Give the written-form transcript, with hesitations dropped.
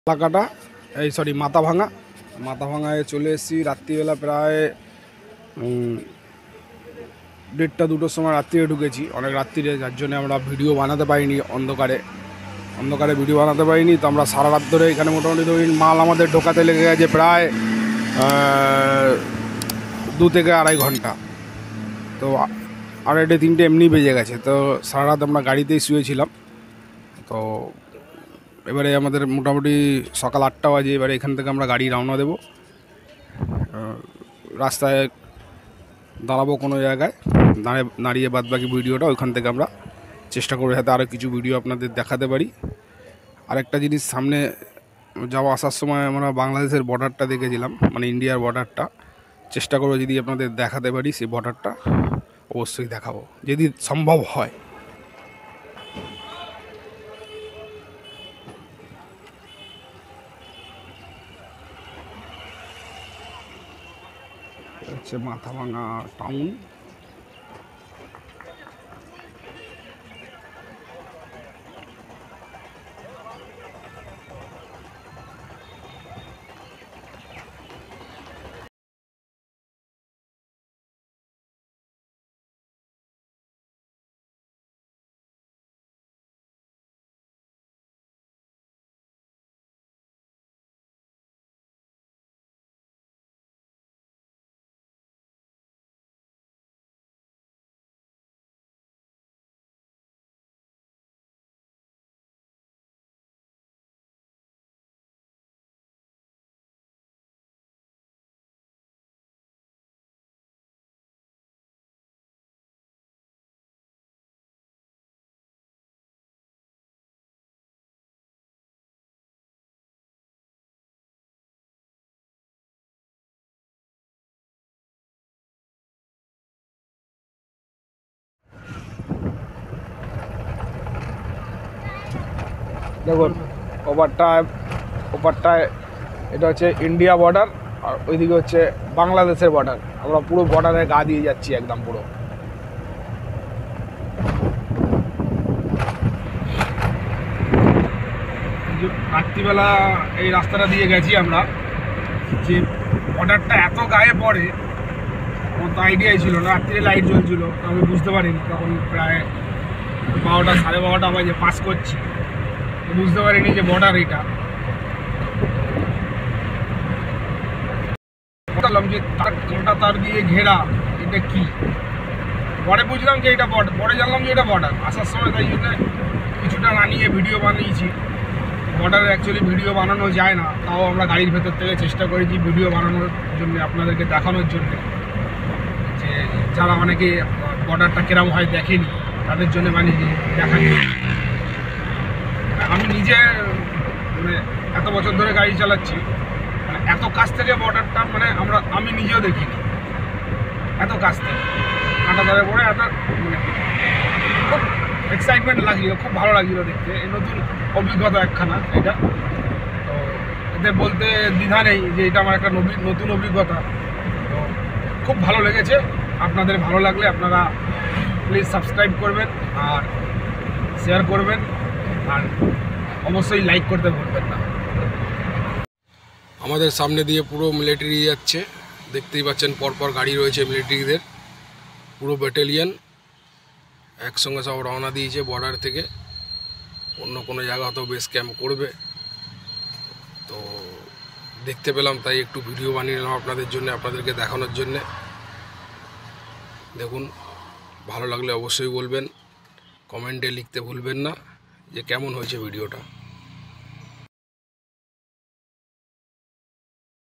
এলাকাটা এই মাথাভাঙায় চলে এসেছি রাত্রিবেলা প্রায় 1:30-2টোর সময় রাত্রিরে ঢুকেছি, অনেক রাত্রিরে, যার জন্য আমরা ভিডিও বানাতে পারিনি, অন্ধকারে ভিডিও বানাতে পারিনি। তো আমরা সারা রাত ধরে এখানে মোটামুটি ধরুন মাল আমাদের ঢোকাতে লেগে গেছে প্রায় 2 থেকে 2.5 ঘন্টা। তো 2:30-3টে এমনি বেজে গেছে। তো সারা রাত আমরা গাড়িতেই শুয়েছিলাম। তো এবারে আমাদের মোটামুটি সকাল 8টা বাজে। এবারে এখান থেকে আমরা গাড়ি রওনা দেব, রাস্তায় দাঁড়াবো কোনো জায়গায়, দাঁড়িয়ে বাদবাকি ভিডিওটা ওইখান থেকে আমরা চেষ্টা করবো যাতে আরও কিছু ভিডিও আপনাদের দেখাতে পারি। আরেকটা জিনিস, সামনে আসার সময় আমরা বাংলাদেশের বর্ডারটা দেখেছিলাম, মানে ইন্ডিয়ার বর্ডারটা। চেষ্টা করবো যদি আপনাদের দেখাতে পারি, সেই বর্ডারটা অবশ্যই দেখাবো যদি সম্ভব হয়। হচ্ছে মাথাভাঙা টাউন। দেখুন ওপারটায় এটা হচ্ছে ইন্ডিয়া বর্ডার, আর ওইদিকে হচ্ছে বাংলাদেশের বর্ডার। আমরা পুরো বর্ডারে গা দিয়ে যাচ্ছি একদম পুরো। রাত্রিবেলা এই রাস্তাটা দিয়ে গেছি আমরা, যে বর্ডারটা এত গায়ে পড়ে আমার তো আইডিয়াই ছিল না। রাত্রিরে লাইট জ্বলছিল, আমি বুঝতে পারিনি। তখন প্রায় 12টা 12:30 বাজে, পাস করছি, বুঝতে পারিনি যে বর্ডার এটা। বললাম যে কাঁটা তার দিয়ে ঘেরা, এটা কি? পরে বুঝলাম যে এটা বর্ডার, পরে জানলাম যে এটা বর্ডার। আসার সময় তাই জন্য কিছুটা বানিয়ে ভিডিও বানিয়েছি। বর্ডারে অ্যাকচুয়ালি ভিডিও বানানো যায় না, তাও আমরা গাড়ির ভেতর থেকে চেষ্টা করেছি ভিডিও বানানোর জন্য, আপনাদেরকে দেখানোর জন্য, যে যারা অনেকে বর্ডারটা কেরম হয় দেখেনি তাদের জন্য বানিয়ে দেখাই। আমি নিজে মানে এত বছর ধরে গাড়ি চালাচ্ছি, মানে এত কাছ থেকে বর্ডারটা মানে আমি নিজেও দেখিনি, এত কাছ থেকে কাঁটা ধরে পড়ে এত মানে খুব এক্সাইটমেন্ট লাগছিল, খুব ভালো লাগছিল দেখতে। এই নতুন অভিজ্ঞতা একখানা এটা। তো এতে বলতে দ্বিধা নেই যে এটা আমার একটা নতুন অভিজ্ঞতা। তো খুব ভালো লেগেছে। আপনাদের ভালো লাগলে আপনারা প্লিজ সাবস্ক্রাইব করবেন আর শেয়ার করবেন, আর অবশ্যই লাইক করতে ভুলবেন না। আমাদের সামনে দিয়ে পুরো মিলিটারি যাচ্ছে, দেখতেই পাচ্ছেন পরপর গাড়ি রয়েছে মিলিটারিদের, পুরো ব্যাটালিয়ন একসঙ্গে সব রওনা দিয়েছে বর্ডার থেকে। অন্য কোনো জায়গা হয়তো বেস ক্যাম্প করবে, তো দেখতে পেলাম তাই একটু ভিডিও বানিয়ে নিলাম আপনাদের জন্য, আপনাদেরকে দেখানোর জন্যে। দেখুন, ভালো লাগলে অবশ্যই বলবেন, কমেন্টে লিখতে ভুলবেন না যে কেমন হয়েছে ভিডিওটা।